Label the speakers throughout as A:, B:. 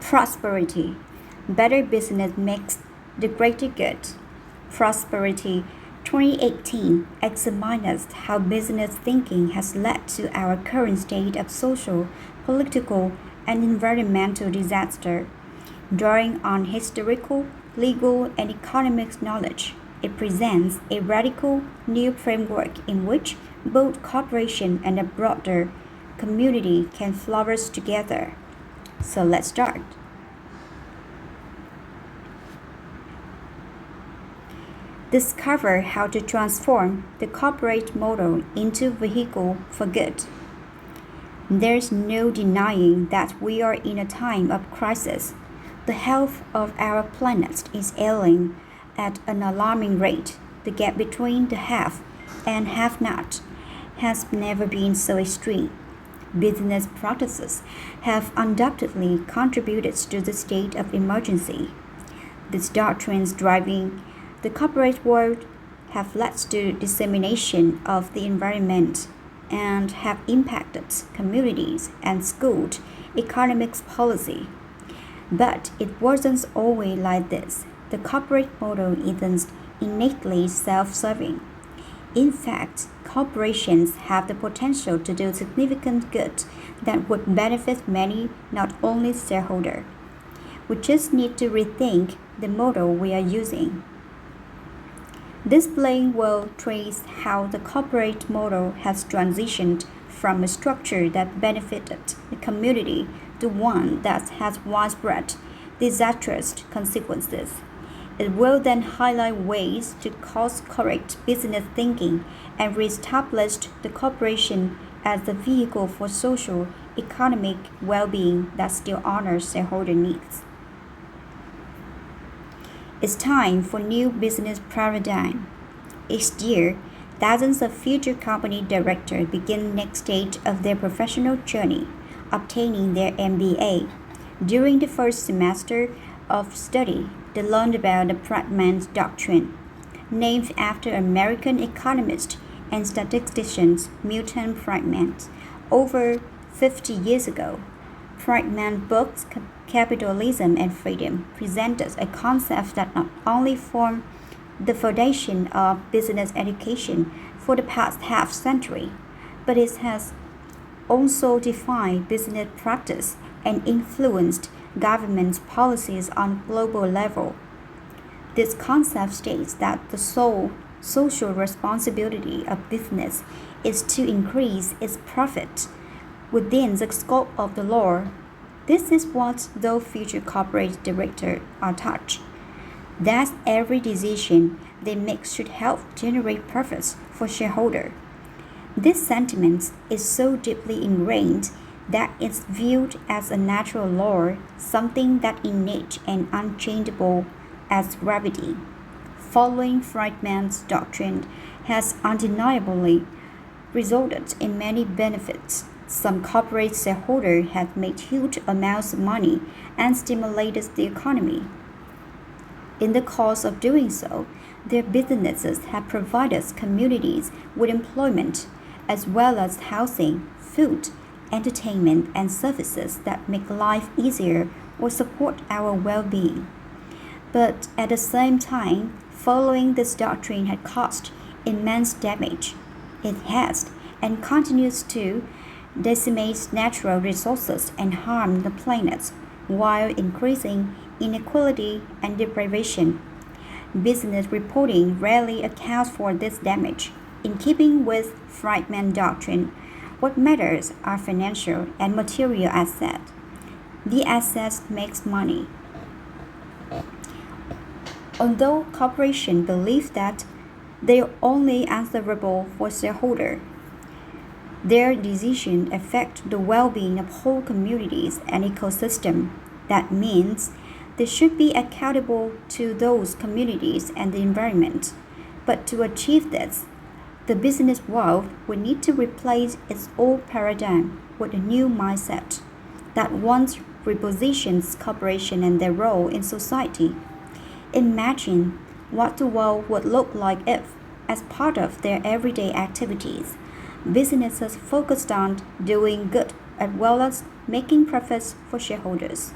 A: Prosperity. Better business makes the greater good. Prosperity 2018 examines how business thinking has led to our current state of social, political, and environmental disaster. Drawing on historical, legal, and economic knowledge, it presents a radical new framework in which both corporation and a broader community can flourish together. So let's start. Discover how to transform the corporate model into vehicle for good. There's no denying that we are in a time of crisis. The health of our planet is ailing at an alarming rate. The gap between the have and have not has never been so extreme. Business practices have undoubtedly contributed to the state of emergency. These doctrines driving the corporate world have led to dissemination of the environment and have impacted communities and skewed economic policy. But it wasn't always like this. The corporate model isn't innately self-serving. In fact, corporations have the potential to do significant good that would benefit many, not only shareholders. We just need to rethink the model we are using. This playing will trace how the corporate model has transitioned from a structure that benefited the community to one that has widespread disastrous consequences. It will then highlight ways to course-correct business thinking and reestablish the corporation as the vehicle for social, economic well-being that still honors shareholder needs. It's time for new business paradigm. Each year, dozens of future company directors begin next stage of their professional journey, obtaining their MBA. During the first semester of study, they learned about the Friedman's doctrine, named after American economist and statistician Milton Friedman. Over 50 years ago, Friedman's book Capitalism and Freedom presented a concept that not only formed the foundation of business education for the past half century, but it has also defined business practice and influenced government policies on global level. This concept states that the sole social responsibility of business is to increase its profit within the scope of the law. This is what those future corporate directors are taught. That every decision they make should help generate profits for shareholders. This sentiment is so deeply ingrained that it's viewed as a natural law, something that innate and unchangeable as gravity. Following Friedman's doctrine has undeniably resulted in many benefits. Some corporate shareholders have made huge amounts of money and stimulated the economy. In the course of doing so, their businesses have provided communities with employment, as well as housing, food, entertainment, and services that make life easier or support our well-being. But at the same time, following this doctrine had caused immense damage. It has and continues to decimate natural resources and harm the planet while increasing inequality and deprivation. Business reporting rarely accounts for this damage. In keeping with Friedman doctrine, what matters are financial and material assets. The assets makes money. Although corporations believe that they are only answerable for shareholders, their decisions affect the well-being of whole communities and ecosystems. That means they should be accountable to those communities and the environment. But to achieve this, the business world will need to replace its old paradigm with a new mindset that once repositions corporations and their role in society. Imagine what the world would look like if, as part of their everyday activities, businesses focused on doing good as well as making profits for shareholders.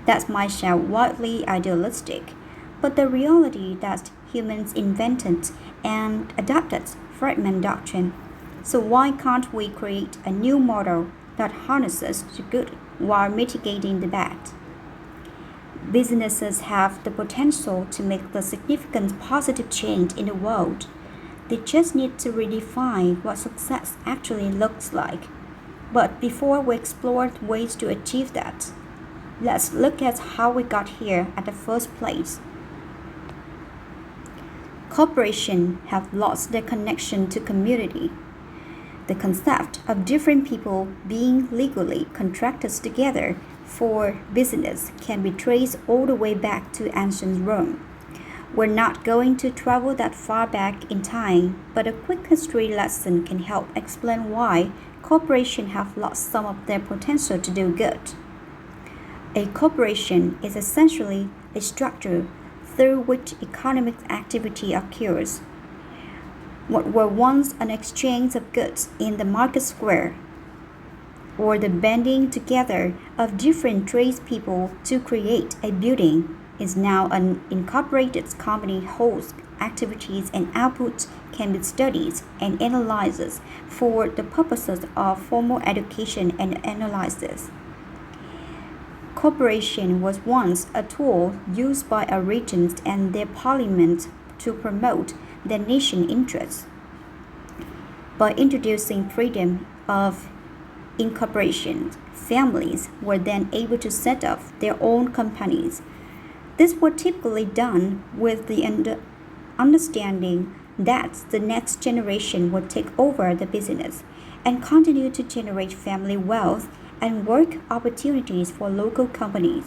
A: That might sound wildly idealistic, but the reality that humans invented and adapted Friedman doctrine. So why can't we create a new model that harnesses the good while mitigating the bad? Businesses have the potential to make the significant positive change in the world. They just need to redefine what success actually looks like. But before we explore ways to achieve that, let's look at how we got here at the first place. Corporations have lost their connection to community. The concept of different people being legally contracted together for business can be traced all the way back to ancient Rome. We're not going to travel that far back in time, but a quick history lesson can help explain why corporations have lost some of their potential to do good. A corporation is essentially a structure through which economic activity occurs. What were once an exchange of goods in the market square, or the banding together of different tradespeople to create a building, is now an incorporated company whose activities and outputs can be studied and analyzed for the purposes of formal education and analysis. Corporation was once a tool used by a regent and their parliament to promote their nation interests. By introducing freedom of incorporation, families were then able to set up their own companies. This was typically done with the understanding that the next generation would take over the business and continue to generate family wealth and work opportunities for local community.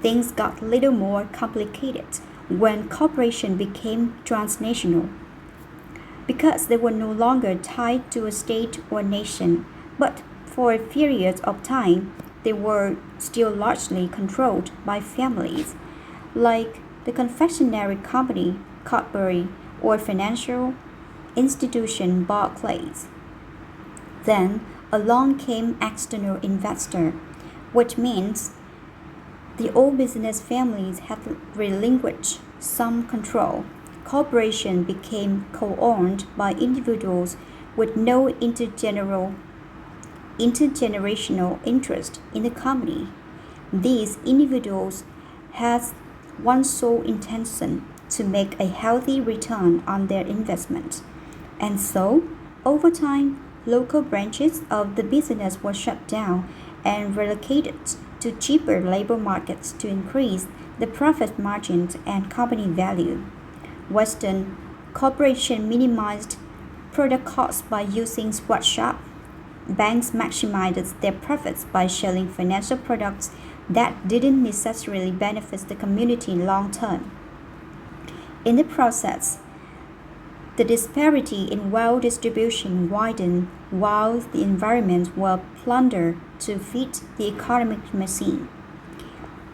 A: Things got a little more complicated when corporations became transnational because they were no longer tied to a state or nation, but for a period of time they were still largely controlled by families, like the confectionery company Cadbury or financial institution Barclays. Then along came external investor, which means the old business families had relinquished some control. Corporations became co-owned by individuals with no intergenerational interest in the company. These individuals had one sole intention to make a healthy return on their investment. And so, over time, local branches of the business were shut down and relocated to cheaper labor markets to increase the profit margins and company value. Western corporations minimized product costs by using sweatshops. Banks maximized their profits by selling financial products that didn't necessarily benefit the community long term. In the process, the disparity in wealth distribution widened while the environments were plundered to feed the economic machine.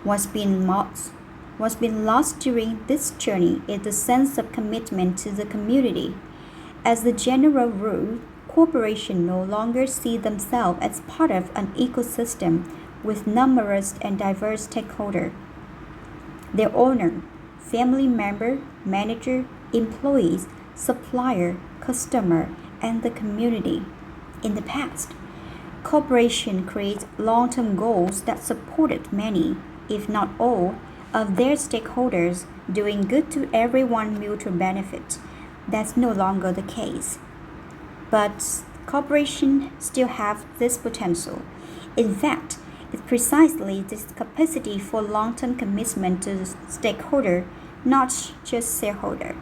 A: What's been lost during this journey is the sense of commitment to the community. As the general rule, corporations no longer see themselves as part of an ecosystem with numerous and diverse stakeholders. Their owner, family member, manager, employees, supplier, customer, and the community. In the past, corporations created long-term goals that supported many, if not all, of their stakeholders doing good to everyone mutual benefit. That's no longer the case. But corporations still have this potential. In fact, it's precisely this capacity for long-term commitment to the stakeholder, not just shareholder,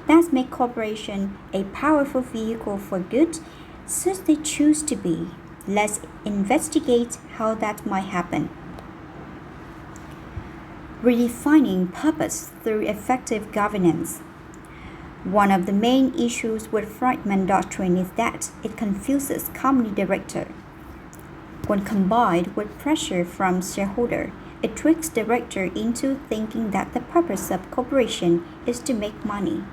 A: that makes corporations a powerful vehicle for good, since they choose to be. Let's investigate how that might happen. Redefining purpose through effective governance. One of the main issues with Friedman doctrine is that it confuses company director. When combined with pressure from shareholder, it tricks director into thinking that the purpose of corporation is to make money.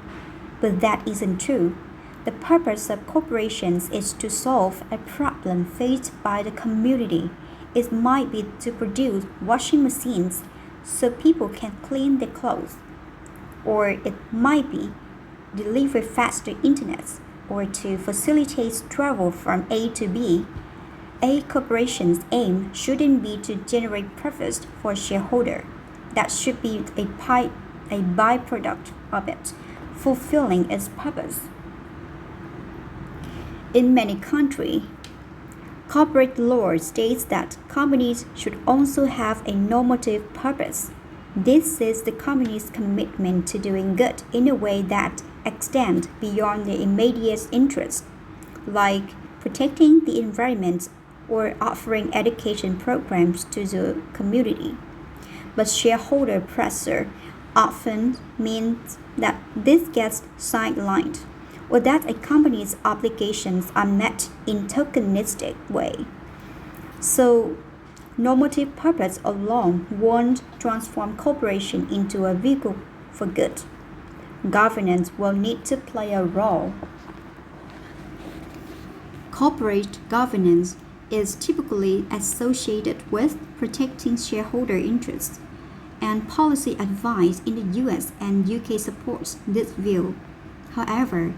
A: But that isn't true. The purpose of corporations is to solve a problem faced by the community. It might be to produce washing machines so people can clean their clothes, or it might be deliver faster internet or to facilitate travel from A to B. A corporation's aim shouldn't be to generate profits for a shareholder. That should be a byproduct of it, fulfilling its purpose. In many countries, corporate law states that companies should also have a normative purpose. This is the company's commitment to doing good in a way that extends beyond their immediate interests, like protecting the environment or offering education programs to the community. But shareholder pressure often means that this gets sidelined or that a company's obligations are met in tokenistic way. So normative purpose alone won't transform corporation into a vehicle for good. Governance will need to play a role. Corporate governance is typically associated with protecting shareholder interests, and policy advice in the US and UK supports this view. However,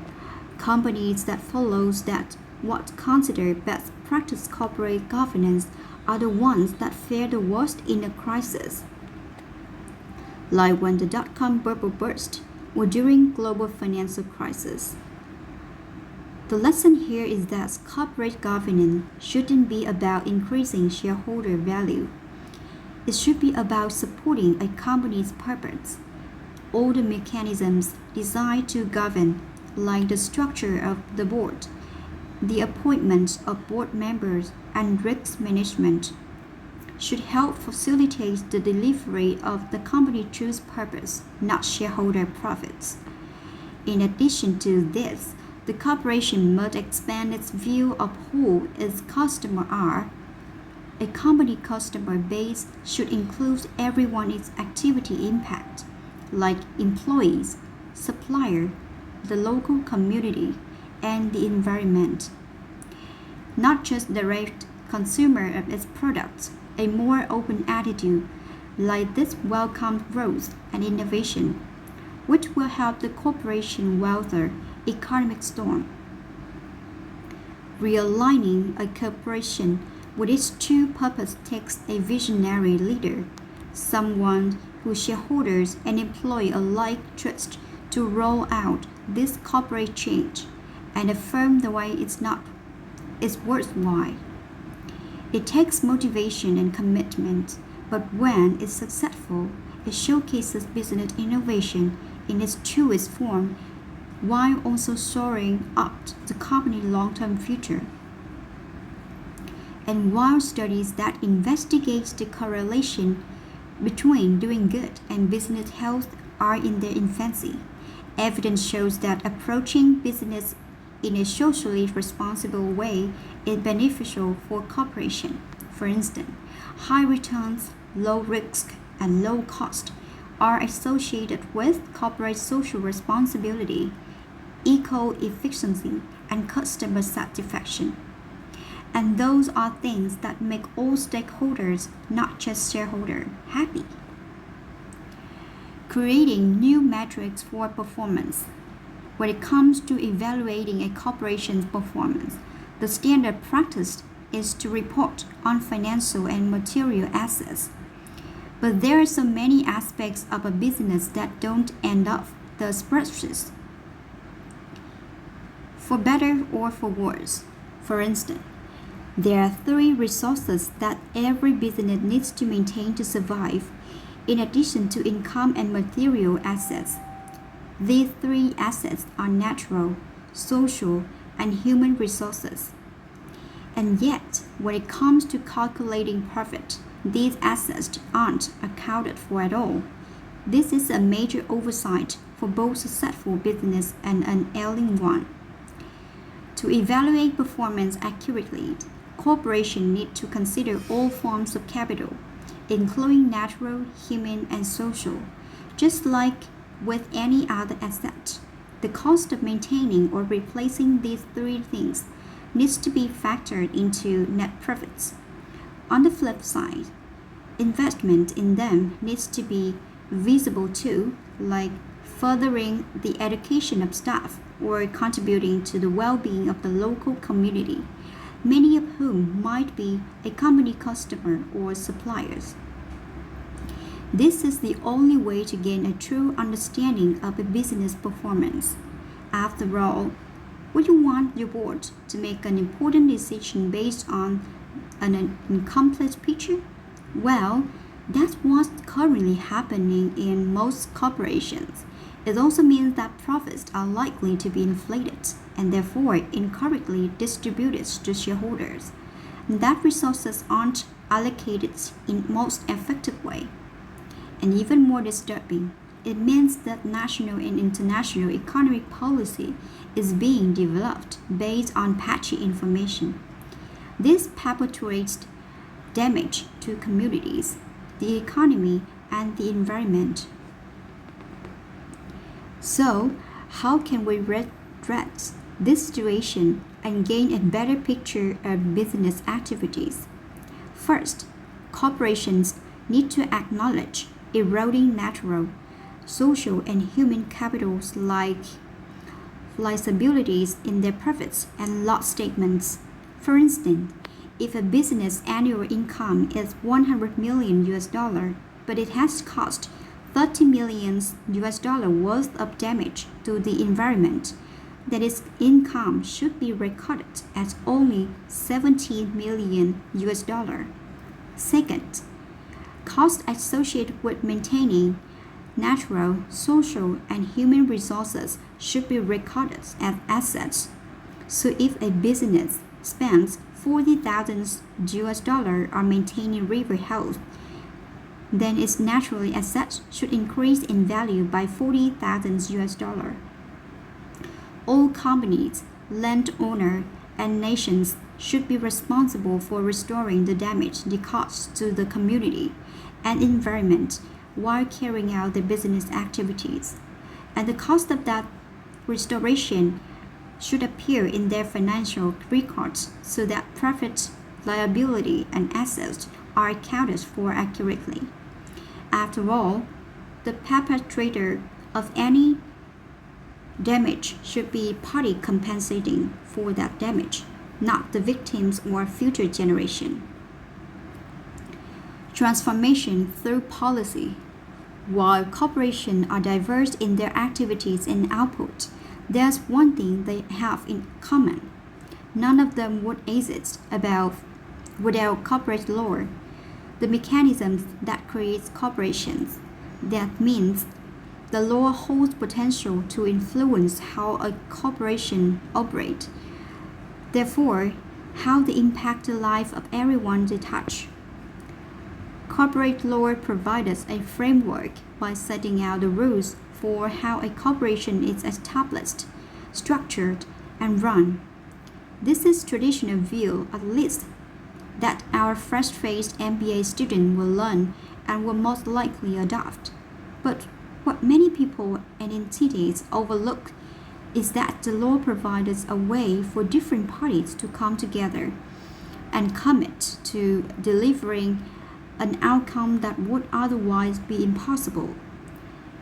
A: companies that follows that what consider best practice corporate governance are the ones that fare the worst in a crisis, like when the dot-com bubble burst or during global financial crisis. The lesson here is that corporate governance shouldn't be about increasing shareholder value. It should be about supporting a company's purpose. All the mechanisms designed to govern, like the structure of the board, the appointment of board members, and risk management, should help facilitate the delivery of the company's true purpose, not shareholder profits. In addition to this, the corporation must expand its view of who its customers are. A company customer base should include everyone its activity impact, like employees, suppliers, the local community, and the environment. Not just direct consumer of its products. A more open attitude like this welcomes growth and innovation, which will help the corporation weather economic storm. Realigning a corporation with its true purpose takes a visionary leader, someone who shareholders and employees alike trust to roll out this corporate change and affirm the way it's worthwhile. It takes motivation and commitment, but when it's successful, it showcases business innovation in its truest form while also soaring up the company's long-term future. And while studies that investigate the correlation between doing good and business health are in their infancy, evidence shows that approaching business in a socially responsible way is beneficial for corporation. For instance, high returns, low risk, and low cost are associated with corporate social responsibility, eco-efficiency, and customer satisfaction. And those are things that make all stakeholders, not just shareholders, happy. Creating new metrics for performance. When it comes to evaluating a corporation's performance, the standard practice is to report on financial and material assets. But there are so many aspects of a business that don't end up the spreadsheets, for better or for worse. For instance, there are three resources that every business needs to maintain to survive, in addition to income and material assets. These three assets are natural, social, and human resources. And yet, when it comes to calculating profit, these assets aren't accounted for at all. This is a major oversight for both successful business and an ailing one. To evaluate performance accurately, corporations need to consider all forms of capital, including natural, human, and social. Just like with any other asset, the cost of maintaining or replacing these three things needs to be factored into net profits. On the flip side, investment in them needs to be visible too, like furthering the education of staff or contributing to the well-being of the local community, many of whom might be a company customer or suppliers. This is the only way to gain a true understanding of a business performance. After all, would you want your board to make an important decision based on an incomplete picture? Well, that's what's currently happening in most corporations. It also means that profits are likely to be inflated and therefore incorrectly distributed to shareholders, and that resources aren't allocated in most effective way. And even more disturbing, it means that national and international economic policy is being developed based on patchy information. This perpetuates damage to communities, the economy, and the environment. So, how can we redress this situation and gain a better picture of business activities? First, corporations need to acknowledge eroding natural, social, and human capitals like liabilities in their profits and loss statements. For instance, if a business annual income is 100 million US dollar, but it has cost 30 million US dollar worth of damage to the environment, then its income should be recorded as only 17 million US dollar. Second, costs associated with maintaining natural, social, and human resources should be recorded as assets. So if a business spends 40,000 US dollar on maintaining river health, then its natural assets should increase in value by 40,000 US dollar. All companies, landowner, and nations should be responsible for restoring the damage they caused to the community and environment while carrying out their business activities. And the cost of that restoration should appear in their financial records so that profit, liability, and assets are accounted for accurately. After all, the perpetrator of any damage should be party compensating for that damage, not the victims or future generation. Transformation through policy. While corporations are diverse in their activities and output, there's one thing they have in common. None of them would exist without corporate law, the mechanisms that create corporations. That means the law holds potential to influence how a corporation operates. Therefore, how they impact the life of everyone they touch. Corporate law provides a framework by setting out the rules for how a corporation is established, structured, and run. This is traditional view, at least, that our fresh-faced MBA student will learn and will most likely adopt. But what many people and entities overlook is that the law provides a way for different parties to come together and commit to delivering an outcome that would otherwise be impossible.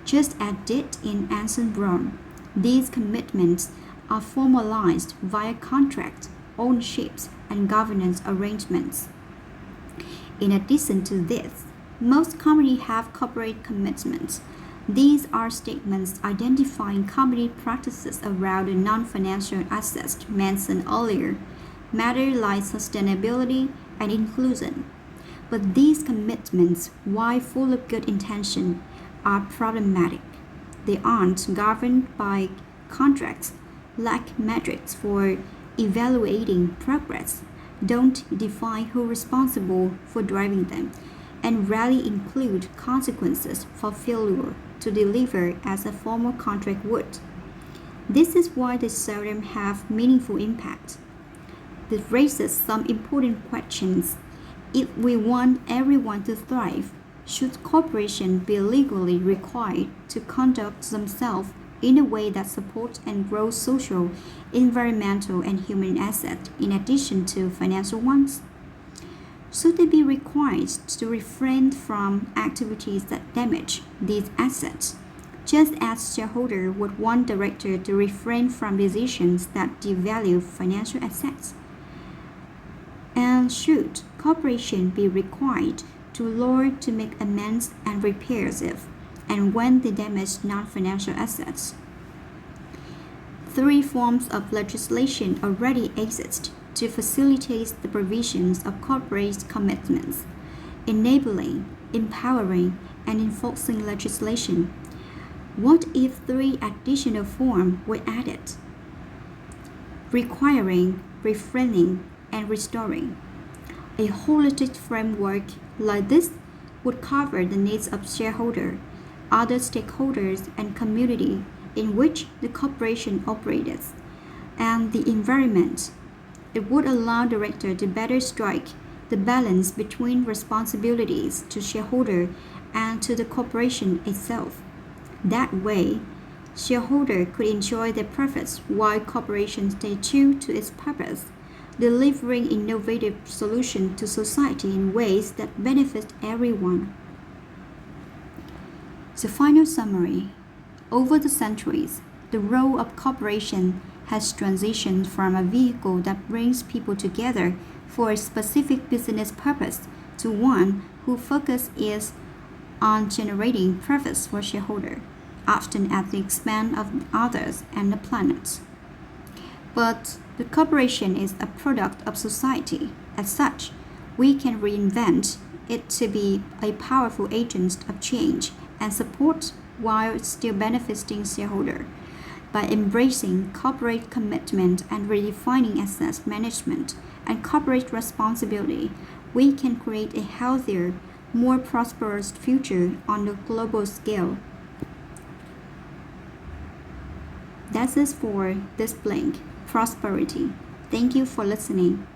A: Just as did in ancient Rome, these commitments are formalized via contracts, ownerships, and governance arrangements. In addition to this, most companies have corporate commitments. These are statements identifying company practices around the non-financial assets mentioned earlier, matters like sustainability and inclusion. But these commitments, while full of good intention, are problematic. They aren't governed by contracts, lack metrics for evaluating progress, don't define who is responsible for driving them, and rarely include consequences for failure to deliver as a formal contract would. This is why they seldom have meaningful impact. This raises some important questions. If we want everyone to thrive, should corporations be legally required to conduct themselves in a way that supports and grows social, environmental, and human assets in addition to financial ones? Should they be required to refrain from activities that damage these assets, just as shareholders would want directors to refrain from decisions that devalue financial assets? And should corporations be required to make amends and repairs if and when they damage non-financial assets? Three forms of legislation already exist to facilitate the provisions of corporate commitments: enabling, empowering, and enforcing legislation. What if three additional forms were added? Requiring, refraining, and restoring. A holistic framework like this would cover the needs of shareholders, other stakeholders, and community in which the corporation operates, and the environment. It would allow directors to better strike the balance between responsibilities to shareholders and to the corporation itself. That way, shareholders could enjoy their profits while corporations stay true to its purpose, delivering innovative solutions to society in ways that benefit everyone. The final summary. Over the centuries, the role of corporation has transitioned from a vehicle that brings people together for a specific business purpose to one whose focus is on generating profits for shareholders, often at the expense of others and the planet. But the corporation is a product of society. As such, we can reinvent it to be a powerful agent of change and support while still benefiting shareholders. By embracing corporate commitment and redefining asset management and corporate responsibility, we can create a healthier, more prosperous future on the global scale. That's it for this blank prosperity. Thank you for listening.